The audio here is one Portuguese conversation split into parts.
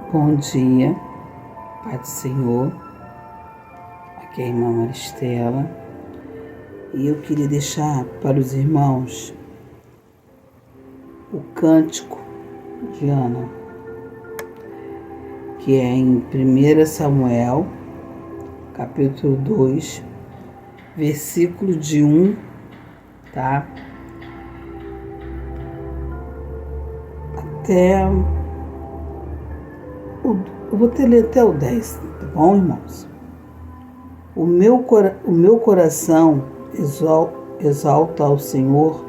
Bom dia, Pai do Senhor, aqui é a irmã Maristela, e eu queria deixar para os irmãos o cântico de Ana, que é em 1 Samuel, capítulo 2, versículo de 1, tá? Eu vou ler até o 10, tá bom, irmãos? O meu coração exalta ao Senhor,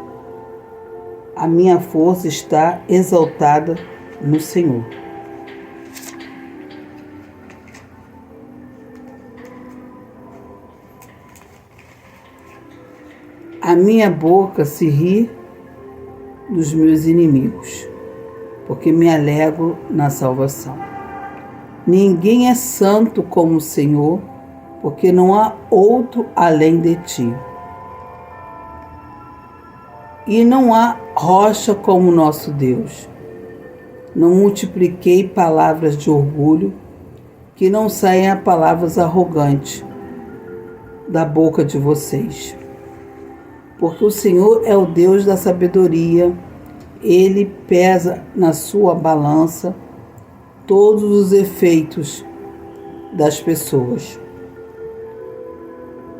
a minha força está exaltada no Senhor. A minha boca se ri dos meus inimigos, porque me alegro na salvação. Ninguém é santo como o Senhor, porque não há outro além de ti. E não há rocha como nosso Deus. Não multipliquei palavras de orgulho, que não saia palavras arrogantes da boca de vocês. Porque o Senhor é o Deus da sabedoria, Ele pesa na sua balança todos os efeitos das pessoas.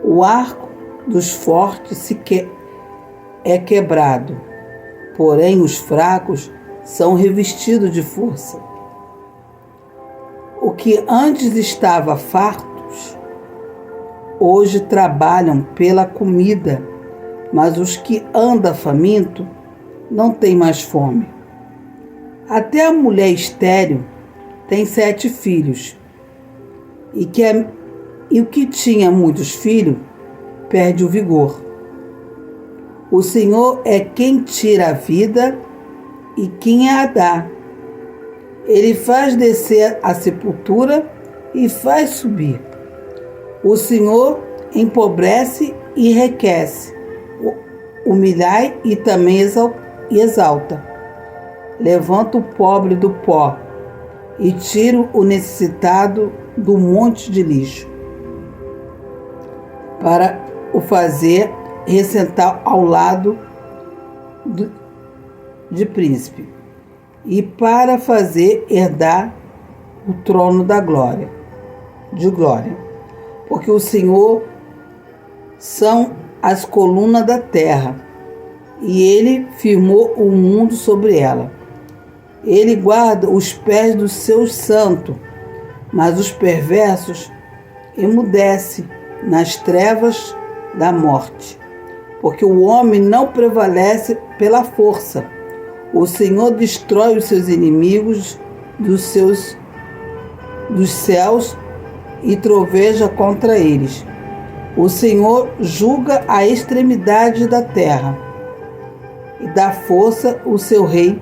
O arco dos fortes é quebrado, porém os fracos são revestidos de força. O que antes estava fartos, hoje trabalham pela comida, mas os que andam faminto não têm mais fome. Até a mulher estéril tem 7 filhos, e o que tinha muitos filhos perde o vigor. O Senhor é quem tira a vida e quem a dá. Ele faz descer a sepultura e faz subir. O Senhor empobrece e enriquece, humilha e também exalta. Levanta o pobre do pó e tira o necessitado do monte de lixo, para o fazer ressentar ao lado de príncipe, e para fazer herdar o trono de glória. Porque o Senhor são as colunas da terra, e Ele firmou o mundo sobre ela. Ele guarda os pés dos seus santos, mas os perversos emudece nas trevas da morte. Porque o homem não prevalece pela força. O Senhor destrói os seus inimigos dos céus e troveja contra eles. O Senhor julga a extremidade da terra e dá força ao seu rei,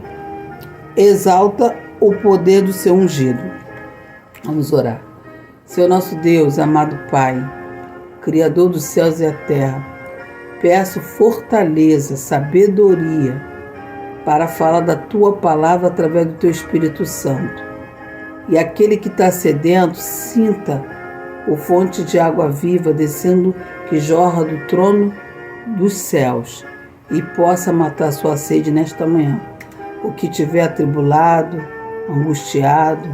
exalta o poder do seu ungido. Vamos orar. Senhor nosso Deus, amado Pai, Criador dos céus e a terra, peço fortaleza, sabedoria para falar da Tua palavra através do Teu Espírito Santo. E aquele que está sedento, sinta o fonte de água viva descendo que jorra do trono dos céus e possa matar sua sede nesta manhã. O que estiver atribulado, angustiado,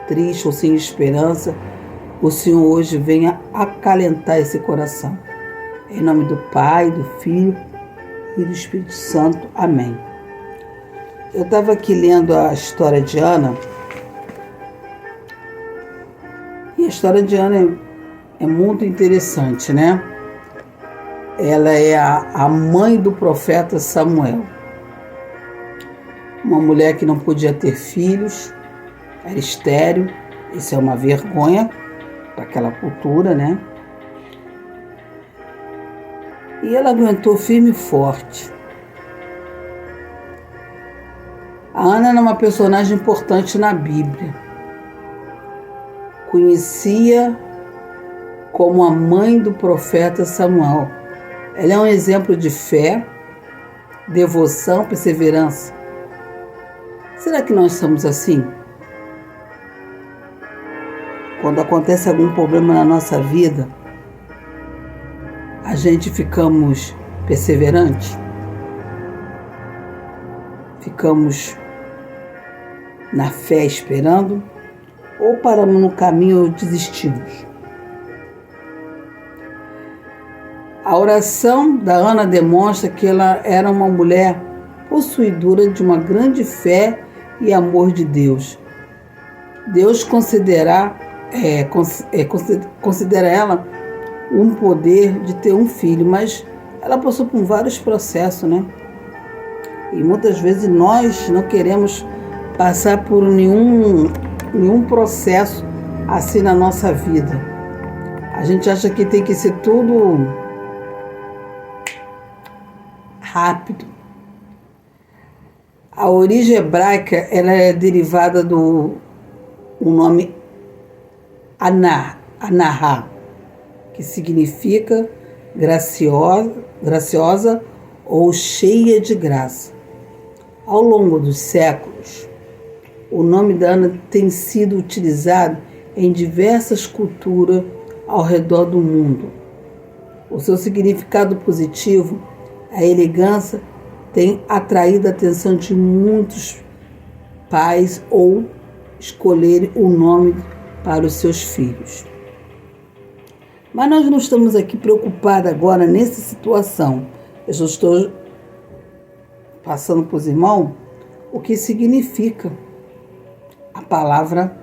triste ou sem esperança, o Senhor hoje venha acalentar esse coração. Em nome do Pai, do Filho e do Espírito Santo. Amém. Eu estava aqui lendo a história de Ana. E a história de Ana é muito interessante, né? Ela é a mãe do profeta Samuel. Uma mulher que não podia ter filhos, era estéril. Isso é uma vergonha para aquela cultura, né? E ela aguentou firme e forte. A Ana era uma personagem importante na Bíblia. Conhecia como a mãe do profeta Samuel. Ela é um exemplo de fé, devoção, perseverança. Será que nós somos assim? quando acontece algum problema na nossa vida, a gente ficamos perseverantes? Ficamos na fé esperando? Ou paramos no caminho e desistimos? A oração da Ana demonstra que ela era uma mulher possuidora de uma grande fé e amor de Deus. Deus considera ela um poder de ter um filho, mas ela passou por vários processos, né? E muitas vezes nós não queremos passar por nenhum processo assim na nossa vida. A gente acha que tem que ser tudo rápido. A origem hebraica ela é derivada do nome Anahá, que significa graciosa ou cheia de graça. Ao longo dos séculos, o nome da Ana tem sido utilizado em diversas culturas ao redor do mundo. O seu significado positivo, a elegância, tem atraído a atenção de muitos pais ou escolherem o nome para os seus filhos. Mas nós não estamos aqui preocupados agora nessa situação. Eu só estou passando para os irmãos o que significa a palavra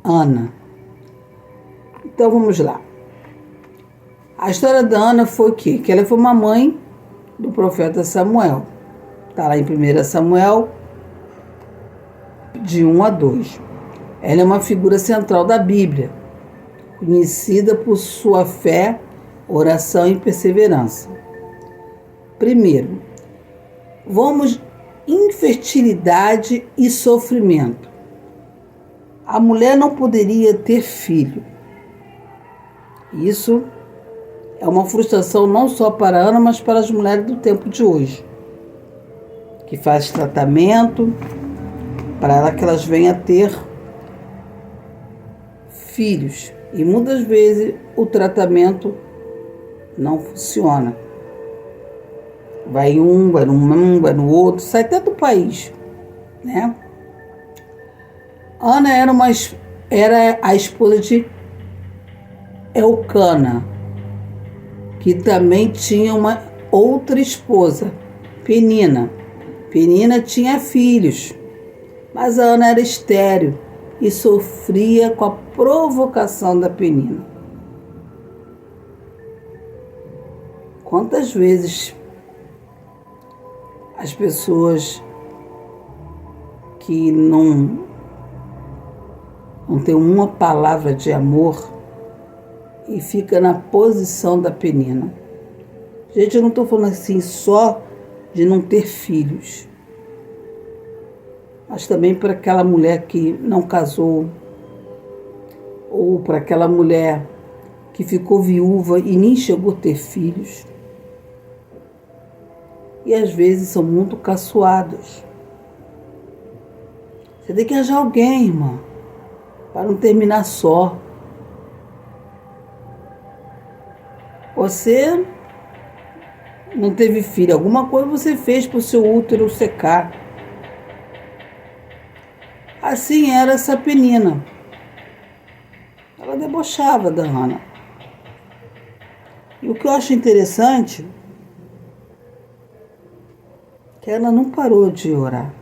Ana. Então vamos lá. A história da Ana foi o quê? Que ela foi uma mãe do profeta Samuel. Está lá em 1 Samuel, de 1 a 2. Ela é uma figura central da Bíblia, conhecida por sua fé, oração e perseverança. Primeiro, vamos infertilidade e sofrimento. A mulher não poderia ter filho. Isso é uma frustração não só para Ana, mas para as mulheres do tempo de hoje, que faz tratamento para que elas venham a ter filhos. E muitas vezes o tratamento não funciona. Vai no outro, sai até do país, né? Ana era a esposa de Elcana, que também tinha uma outra esposa, Penina. Penina tinha filhos, mas a Ana era estéril e sofria com a provocação da Penina. Quantas vezes as pessoas que não têm uma palavra de amor e fica na posição da Penina. Gente, eu não estou falando assim só de não ter filhos, mas também para aquela mulher que não casou, ou para aquela mulher que ficou viúva e nem chegou a ter filhos. E às vezes são muito caçoados. Você tem que arranjar alguém, irmã, para não terminar só. Você não teve filho, alguma coisa você fez para o seu útero secar. Assim era essa Penina. Ela debochava da Ana. E o que eu acho interessante é que ela não parou de orar.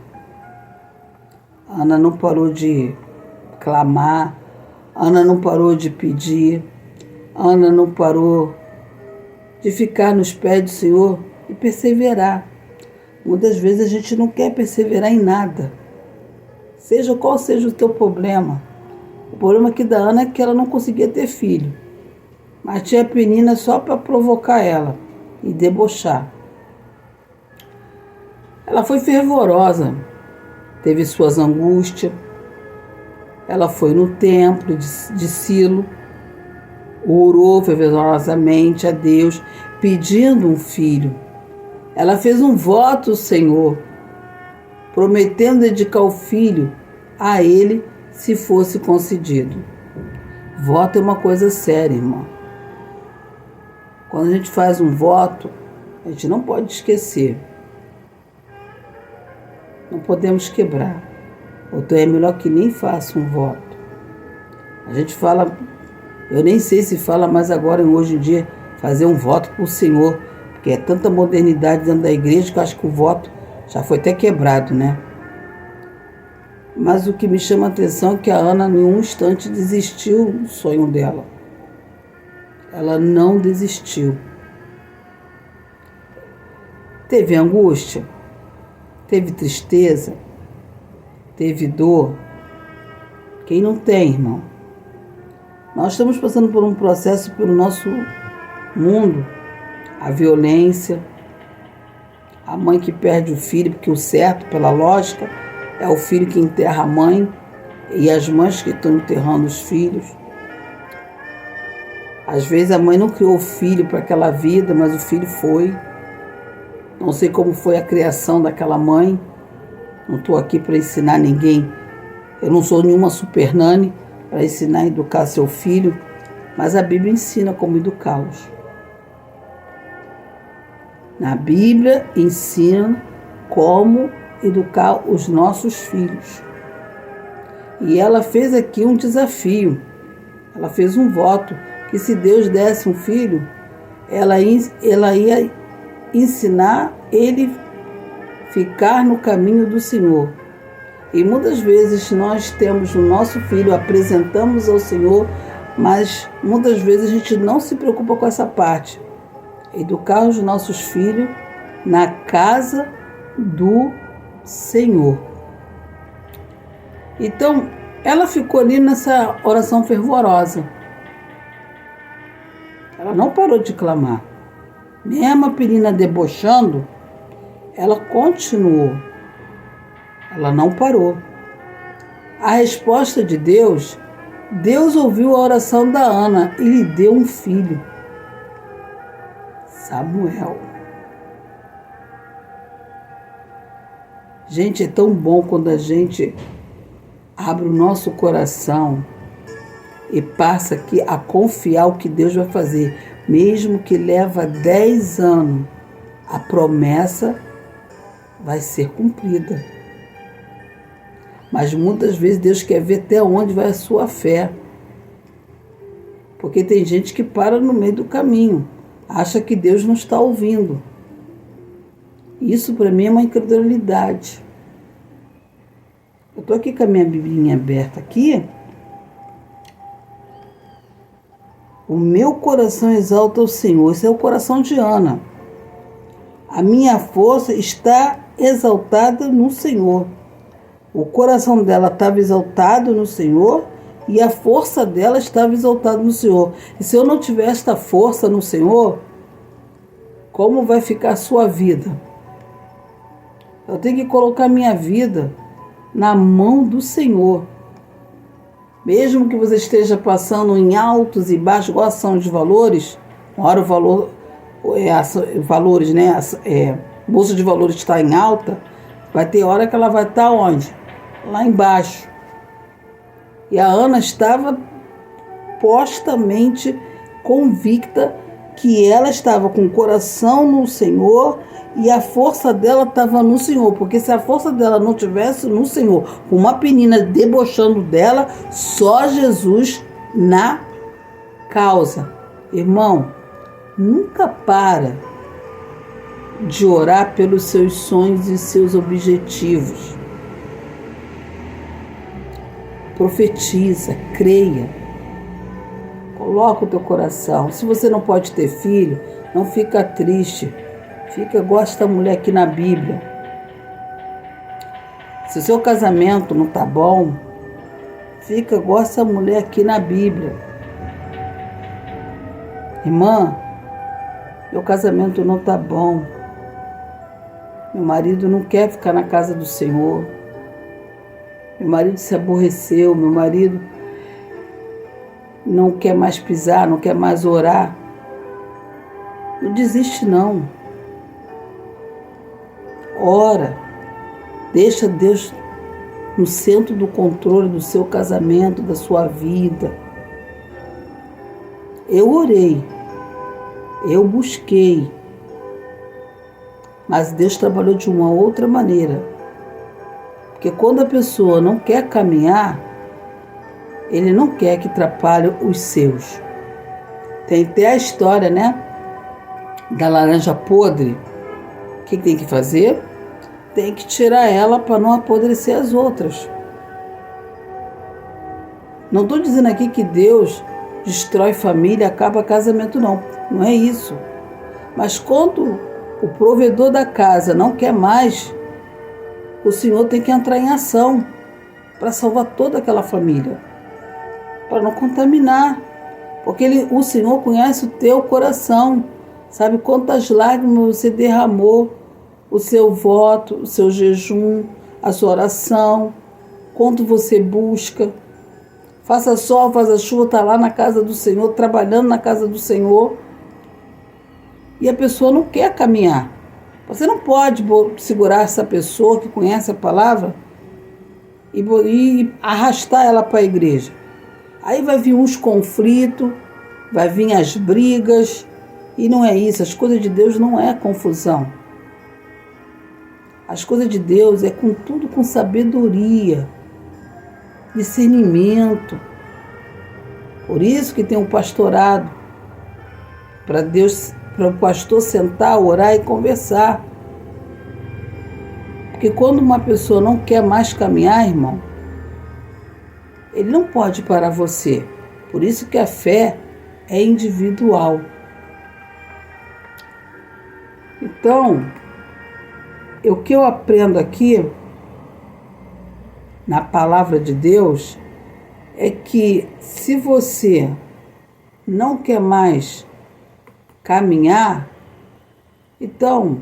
Ana não parou de clamar. Ana não parou de pedir. Ana não parou de ficar nos pés do Senhor e perseverar. Muitas vezes a gente não quer perseverar em nada. Seja qual seja o teu problema. O problema aqui da Ana é que ela não conseguia ter filho. Mas tinha a Penina só para provocar ela e debochar. Ela foi fervorosa, teve suas angústias. Ela foi no templo de Silo, orou fervorosamente a Deus, pedindo um filho. Ela fez um voto ao Senhor, prometendo dedicar o filho a ele se fosse concedido. Voto é uma coisa séria, irmão. Quando a gente faz um voto, a gente não pode esquecer. Não podemos quebrar. Então é melhor que nem faça um voto. A gente fala, eu nem sei se fala mais agora, hoje em dia, fazer um voto para o Senhor, porque é tanta modernidade dentro da igreja que eu acho que o voto já foi até quebrado, né? Mas o que me chama a atenção é que a Ana, em um instante, desistiu do sonho dela. Ela não desistiu. Teve angústia, teve tristeza, teve dor. Quem não tem, irmão? Nós estamos passando por um processo pelo nosso mundo, a violência, a mãe que perde o filho, porque o certo, pela lógica, é o filho que enterra a mãe e as mães que estão enterrando os filhos. Às vezes a mãe não criou o filho para aquela vida, mas o filho foi. Não sei como foi a criação daquela mãe. Não estou aqui para ensinar ninguém. Eu não sou nenhuma super nani para ensinar a educar seu filho, mas a Bíblia ensina como educá-los. Na Bíblia ensina como educar os nossos filhos. E ela fez aqui um desafio. Ela fez um voto que se Deus desse um filho, ela ia ensinar ele ficar no caminho do Senhor. E muitas vezes nós temos o nosso filho, apresentamos ao Senhor, mas muitas vezes a gente não se preocupa com essa parte. Educar os nossos filhos na casa do Senhor. Então, ela ficou ali nessa oração fervorosa. Ela não parou de clamar. Mesmo a Penina debochando, ela continuou. Ela não parou. A resposta de Deus, Deus ouviu a oração da Ana e lhe deu um filho, Samuel. Gente, é tão bom quando a gente abre o nosso coração e passa aqui a confiar o que Deus vai fazer. Mesmo que leva 10 anos, a promessa vai ser cumprida. Mas muitas vezes Deus quer ver até onde vai a sua fé. Porque tem gente que para no meio do caminho, acha que Deus não está ouvindo. Isso para mim é uma incredulidade. Eu estou aqui com a minha biblinha aberta aqui. O meu coração exalta o Senhor. Esse é o coração de Ana. A minha força está exaltada no Senhor. O coração dela estava exaltado no Senhor e a força dela estava exaltada no Senhor. E se eu não tiver esta força no Senhor, como vai ficar a sua vida? Eu tenho que colocar minha vida na mão do Senhor. Mesmo que você esteja passando em altos e baixos, igual a ação de valores, uma hora o valor, valores, né? Bolsa de valores está em alta, vai ter hora que ela vai estar onde? Lá embaixo. E a Ana estava postamente convicta que ela estava com o coração no Senhor e a força dela estava no Senhor. Porque se a força dela não tivesse no Senhor, com uma penina debochando dela, só Jesus na causa. Irmão, nunca para de orar pelos seus sonhos e seus objetivos. Profetiza, creia. Coloca o teu coração. Se você não pode ter filho, não fica triste. Fica igual esta mulher aqui na Bíblia. Se o seu casamento não está bom, fica igual essa mulher aqui na Bíblia. Irmã, meu casamento não está bom. Meu marido não quer ficar na casa do Senhor. Meu marido se aborreceu. Meu marido não quer mais pisar, não quer mais orar. Não desiste, não. Ora, deixa Deus no centro do controle do seu casamento, da sua vida. Eu orei, eu busquei, mas Deus trabalhou de uma outra maneira. Porque quando a pessoa não quer caminhar, Ele não quer que atrapalhe os seus. Tem até a história, né? Da laranja podre. O que tem que fazer? Tem que tirar ela para não apodrecer as outras. Não estou dizendo aqui que Deus destrói família, acaba casamento, não. Não é isso. Mas quando o provedor da casa não quer mais, o Senhor tem que entrar em ação para salvar toda aquela família, para não contaminar. Porque o Senhor conhece o teu coração, sabe quantas lágrimas você derramou, o seu voto, o seu jejum, a sua oração, quanto você busca. Faça sol, faça chuva, está lá na casa do Senhor, trabalhando na casa do Senhor, e a pessoa não quer caminhar. Você não pode segurar essa pessoa que conhece a palavra e arrastar ela para a igreja. Aí vai vir uns conflitos, vai vir as brigas, e não é isso. As coisas de Deus não é confusão. As coisas de Deus é com tudo com sabedoria, discernimento. Por isso que tem um pastorado, para o pastor sentar, orar e conversar. Porque quando uma pessoa não quer mais caminhar, irmão, ele não pode parar você. Por isso que a fé é individual. Então, o que eu aprendo aqui, na palavra de Deus, é que se você não quer mais caminhar, então,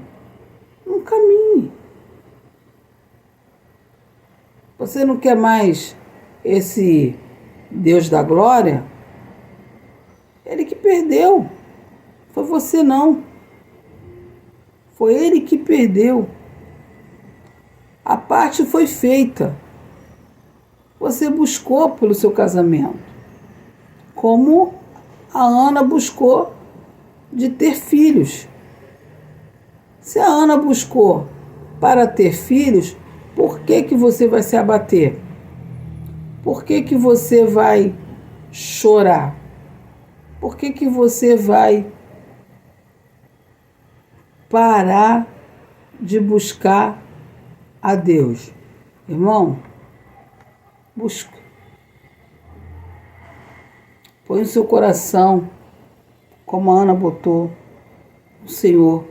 não caminhe. Você não quer mais esse Deus da glória? Ele que perdeu. Foi você não. Foi ele que perdeu. A parte foi feita. Você buscou pelo seu casamento. Como a Ana buscou de ter filhos. Se a Ana buscou para ter filhos, por que você vai se abater? Por que você vai chorar? Por que você vai parar de buscar a Deus? Irmão, busca. Põe o seu coração, como a Ana botou, no Senhor.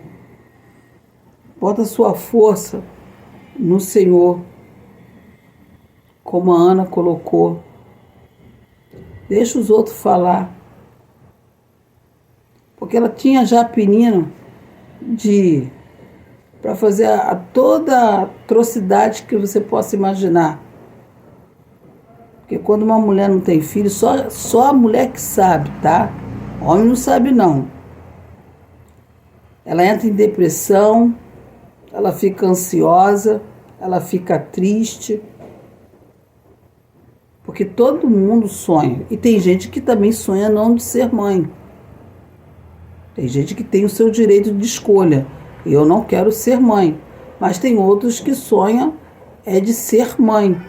Bota a sua força no Senhor, como a Ana colocou. Deixa os outros falar. Porque ela tinha já Penina para fazer toda a atrocidade que você possa imaginar. Porque quando uma mulher não tem filho, só a mulher que sabe, tá? O homem não sabe, não. Ela entra em depressão, ela fica ansiosa, ela fica triste. Porque todo mundo sonha. E tem gente que também sonha não de ser mãe. Tem gente que tem o seu direito de escolha. Eu não quero ser mãe. Mas tem outros que sonham de ser mãe.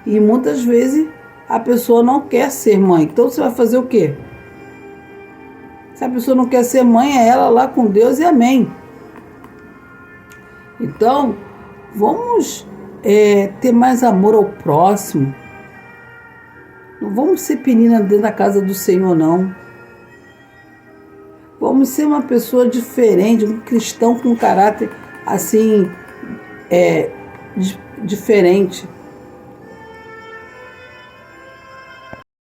E muitas vezes a pessoa não quer ser mãe. Então você vai fazer o quê? Se a pessoa não quer ser mãe, é ela lá com Deus e amém. Então, vamos ter mais amor ao próximo. Não vamos ser Penina dentro da casa do Senhor, não. Vamos ser uma pessoa diferente, um cristão com caráter assim, diferente.